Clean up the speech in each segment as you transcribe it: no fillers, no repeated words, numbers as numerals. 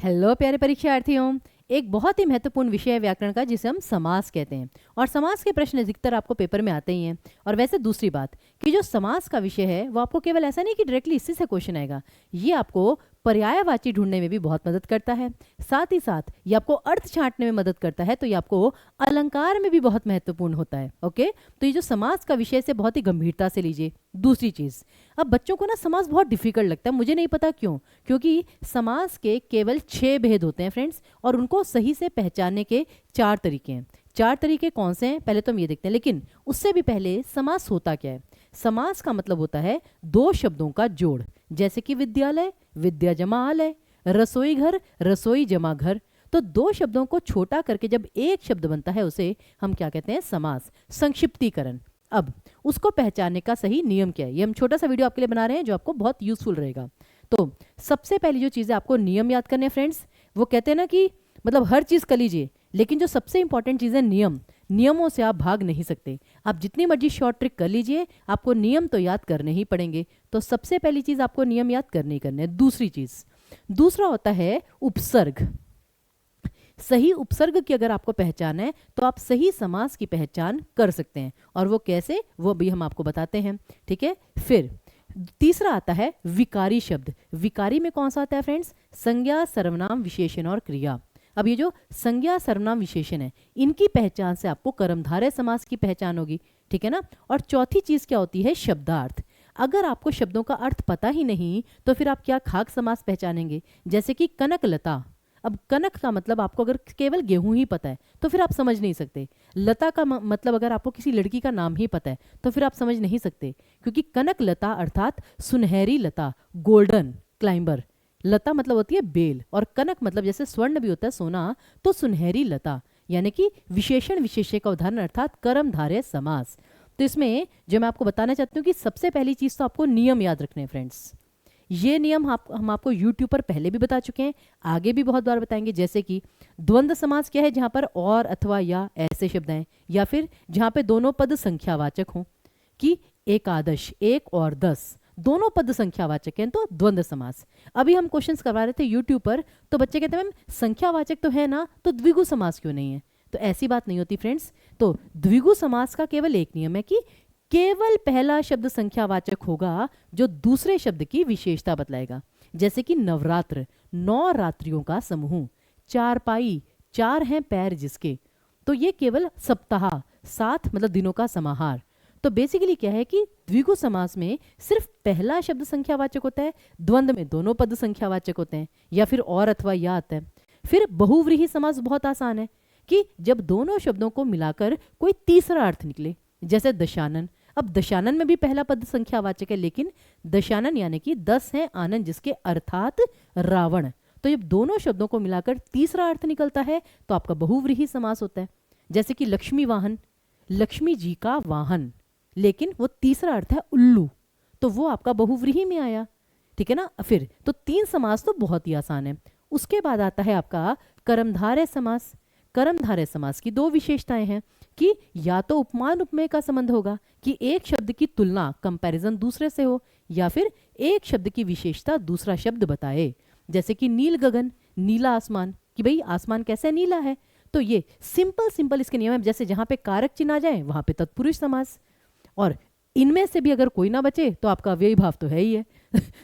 Hello प्यारे परीक्षार्थियों, एक बहुत ही महत्वपूर्ण विषय है व्याकरण का जिसे हम समास कहते हैं। और समास के प्रश्न अधिकतर आपको पेपर में आते ही हैं। और वैसे दूसरी बात कि जो समास का विषय है वो आपको केवल ऐसा नहीं कि डायरेक्टली इसी से क्वेश्चन आएगा, ये आपको पर्यायवाची ढूंढने में भी बहुत मदद करता है। साथ ही साथ ये आपको अर्थ छांटने में मदद करता है, तो ये आपको अलंकार में भी बहुत महत्वपूर्ण होता है। ओके, तो ये जो समास का विषय से बहुत ही गंभीरता से लीजिए। दूसरी चीज, अब बच्चों को ना समास बहुत डिफिकल्ट लगता है, मुझे नहीं पता क्यों, क्योंकि समास के केवल 6 भेद होते हैं फ्रेंड्स, और उनको सही से पहचानने के 4 तरीके हैं। 4 तरीके कौन से हैं पहले तो हम ये देखते हैं, लेकिन उससे भी पहले समास होता क्या है। समास का मतलब होता है दो शब्दों का जोड़, जैसे कि विद्यालय विद्या जमा आलय, रसोई घर रसोई जमा घर। तो दो शब्दों को छोटा करके जब एक शब्द बनता है उसे हम क्या कहते हैं, समास, संक्षिप्तीकरण। अब उसको पहचानने का सही नियम क्या है, ये हम छोटा सा वीडियो आपके लिए बना रहे हैं जो आपको बहुत यूजफुल रहेगा। तो सबसे पहली जो चीज़ें आपको नियम याद करने हैं फ्रेंड्स, वो कहते हैं ना कि मतलब हर चीज़ कर लीजिए, लेकिन जो सबसे इंपॉर्टेंट चीज़ है नियम, नियमों से आप भाग नहीं सकते। आप जितनी मर्जी शॉर्ट ट्रिक कर लीजिए, आपको नियम तो याद करने ही पड़ेंगे। तो सबसे पहली चीज़ आपको नियम याद करने ही करने हैं। दूसरी चीज़, दूसरा होता है उपसर्ग। सही उपसर्ग की अगर आपको पहचान है तो आप सही समास की पहचान कर सकते हैं, और वो कैसे वो भी हम आपको बताते हैं। ठीक है, फिर तीसरा आता है विकारी शब्द। विकारी में कौन सा आता है फ्रेंड्स, संज्ञा सर्वनाम विशेषण और क्रिया। अब ये जो संज्ञा सर्वनाम विशेषण है, इनकी पहचान से आपको कर्मधारय समास की पहचान होगी। ठीक है ना। और चौथी चीज क्या होती है, शब्दार्थ। अगर आपको शब्दों का अर्थ पता ही नहीं तो फिर आप क्या खाक समास पहचानेंगे, जैसे कि कनक लता। अब कनक का मतलब आपको अगर केवल गेहूं ही पता है तो फिर आप समझ नहीं सकते। लता का मतलब अगर आपको किसी लड़की का नाम ही पता है तो फिर आप समझ नहीं सकते, क्योंकि कनक लता अर्थात सुनहरी लता, गोल्डन क्लाइंबर। लता मतलब होती है बेल, और कनक मतलब जैसे स्वर्ण भी होता है सोना, तो सुनहरी लता, यानी कि विशेषण विशेष्य का उदाहरण अर्थात कर्मधारय समास। तो इसमें जो मैं आपको बताना चाहती हूँ कि सबसे पहली चीज तो आपको नियम याद रखने हैं फ्रेंड्स। ये नियम हम आपको यूट्यूब पर पहले भी बता चुके हैं, आगे भी बहुत बार बताएंगे। जैसे कि द्वंद्व समास क्या है, जहां पर और अथवा या ऐसे शब्द हैं, या फिर जहां पे दोनों पद संख्यावाचक हों, कि एकादश, एक और 10 दोनों पद संख्यावाचक हैं, तो द्वंद्व समास। अभी हम क्वेश्चंस करवा रहे थे यूट्यूब पर, तो बच्चे कहते हैं मैम संख्यावाचक तो है ना, तो द्विगु समास क्यों नहीं है। तो ऐसी बात नहीं होती फ्रेंड्स। तो द्विगु समास का केवल एक नियम है कि केवल पहला शब्द संख्यावाचक होगा जो दूसरे शब्द की विशेषता बतलाएगा। जैसे कि नवरात्र, 9 रात्रियों का समूह। चारपाई, 4 हैं पैर जिसके, तो ये केवल सप्ताह, 7 मतलब दिनों का समाहार। तो बेसिकली क्या है कि द्विगु समास में सिर्फ पहला शब्द संख्यावाचक होता है, द्वंद्व में दोनों पद संख्यावाचक होते हैं, या फिर और अथवा या आता है। फिर बहुव्रीहि समास बहुत आसान है कि जब दोनों शब्दों को मिलाकर कोई तीसरा अर्थ निकले, जैसे दशानन। अब दशानन में भी पहला पद संख्यावाचक है, लेकिन दशानन यानी कि 10 है आनंद जिसके अर्थात रावण। तो जब दोनों शब्दों को मिलाकर तीसरा अर्थ निकलता है तो आपका बहुव्रीहि समास होता है। जैसे कि लक्ष्मी वाहन, लक्ष्मी जी का वाहन, लेकिन वो तीसरा अर्थ है उल्लू, तो वो आपका बहुव्रीहि में आया। ठीक है ना। फिर तो 3 समास तो बहुत ही आसान है। उसके बाद आता है आपका कर्मधारय समास। कर्मधारय समास की 2 विशेषताएं हैं कि या तो उपमान उपमेय का संबंध होगा कि एक शब्द की तुलना, कंपैरिजन दूसरे से हो, या फिर एक शब्द की विशेषता दूसरा शब्द बताए। जैसे कि नील गगन, नीला आसमान, कि भाई आसमान कैसे नीला है। तो ये सिंपल इसके नियम है। जैसे जहां पे कारक चिन्ह आ जाए वहां पे तत्पुरुष समास, और इनमें से भी अगर कोई ना बचे तो आपका अव्ययी भाव तो है ही है।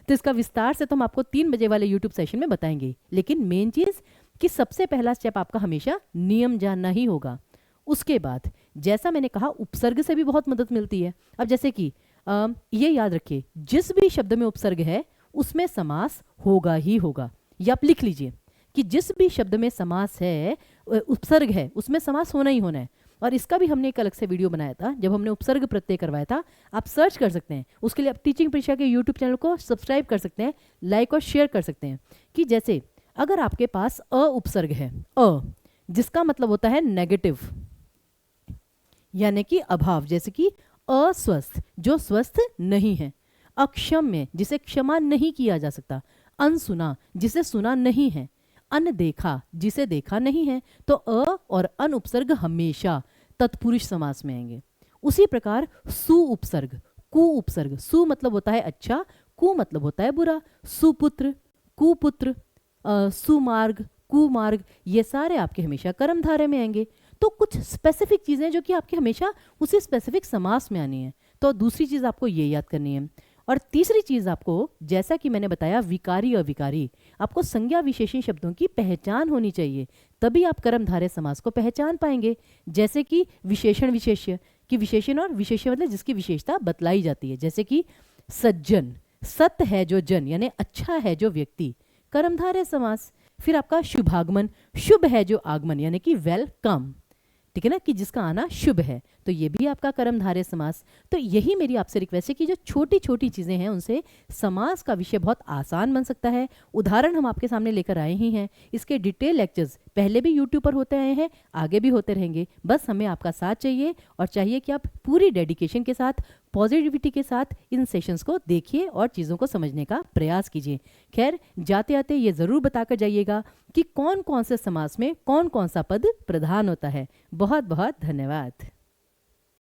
तो इसका विस्तार से तो हम आपको 3 बजे वाले यूट्यूब सेशन में बताएंगे, लेकिन मेन चीज कि सबसे पहला स्टेप आपका हमेशा नियम जानना ही होगा। उसके बाद जैसा मैंने कहा उपसर्ग से भी बहुत मदद मिलती है। अब जैसे कि ये याद रखिए, जिस भी शब्द में उपसर्ग है उसमें समास होगा ही होगा। या आप लिख लीजिए कि जिस भी शब्द में समास है, उपसर्ग है, उसमें समास होना ही होना है। और इसका भी हमने एक अलग से वीडियो बनाया था जब हमने उपसर्ग प्रत्यय करवाया था, आप सर्च कर सकते हैं। उसके लिए आप टीचिंग परीक्षा के यूट्यूब चैनल को सब्सक्राइब कर सकते हैं, लाइक और शेयर कर सकते हैं। कि जैसे अगर आपके पास अ उपसर्ग है, अ जिसका मतलब होता है नेगेटिव, यानी कि अभाव, जैसे कि अस्वस्थ, जो स्वस्थ नहीं है। अक्षम्य, जिसे क्षमा नहीं किया जा सकता। अनसुना, जिसे सुना नहीं है। अनदेखा, जिसे देखा नहीं है। तो अ और अन उपसर्ग हमेशा तत्पुरुष समास में आएंगे। उसी प्रकार सु उपसर्ग, कु उपसर्ग, सु मतलब होता है अच्छा, कु मतलब होता है बुरा। सुपुत्र, कुपुत्र, सुमार्ग, कुमार्ग, ये सारे आपके हमेशा कर्मधारय में आएंगे। तो कुछ स्पेसिफिक चीज़ें जो कि आपके हमेशा उसी स्पेसिफिक समास में आनी है। तो दूसरी चीज़ आपको ये याद करनी है। और तीसरी चीज़ आपको, जैसा कि मैंने बताया, विकारी और विकारी, आपको संज्ञा विशेषण शब्दों की पहचान होनी चाहिए, तभी आप कर्मधारय समास को पहचान पाएंगे। जैसे कि विशेषण विशेष्य, कि विशेषण और विशेष्य मतलब जिसकी विशेषता बतलाई जाती है। जैसे कि सज्जन, सत है जो जन यानी अच्छा है जो व्यक्ति, कर्मधारय समास। फिर आपका शुभागमन, शुभ है जो आगमन यानी कि वेलकम, ठीक है ना, कि जिसका आना शुभ है, तो ये भी आपका कर्मधारय समास। तो यही मेरी आपसे रिक्वेस्ट है कि जो छोटी छोटी चीज़ें हैं उनसे समास का विषय बहुत आसान बन सकता है। उदाहरण हम आपके सामने लेकर आए ही हैं। इसके डिटेल लेक्चर्स पहले भी यूट्यूब पर होते आए हैं, आगे भी होते रहेंगे। बस हमें आपका साथ चाहिए, और चाहिए कि आप पूरी डेडिकेशन के साथ, पॉजिटिविटी के साथ इन सेशंस को देखिए और चीज़ों को समझने का प्रयास कीजिए। खैर, जाते आते ये ज़रूर बताकर जाइएगा कि कौन कौन से समास में कौन कौन सा पद प्रधान होता है। बहुत बहुत धन्यवाद।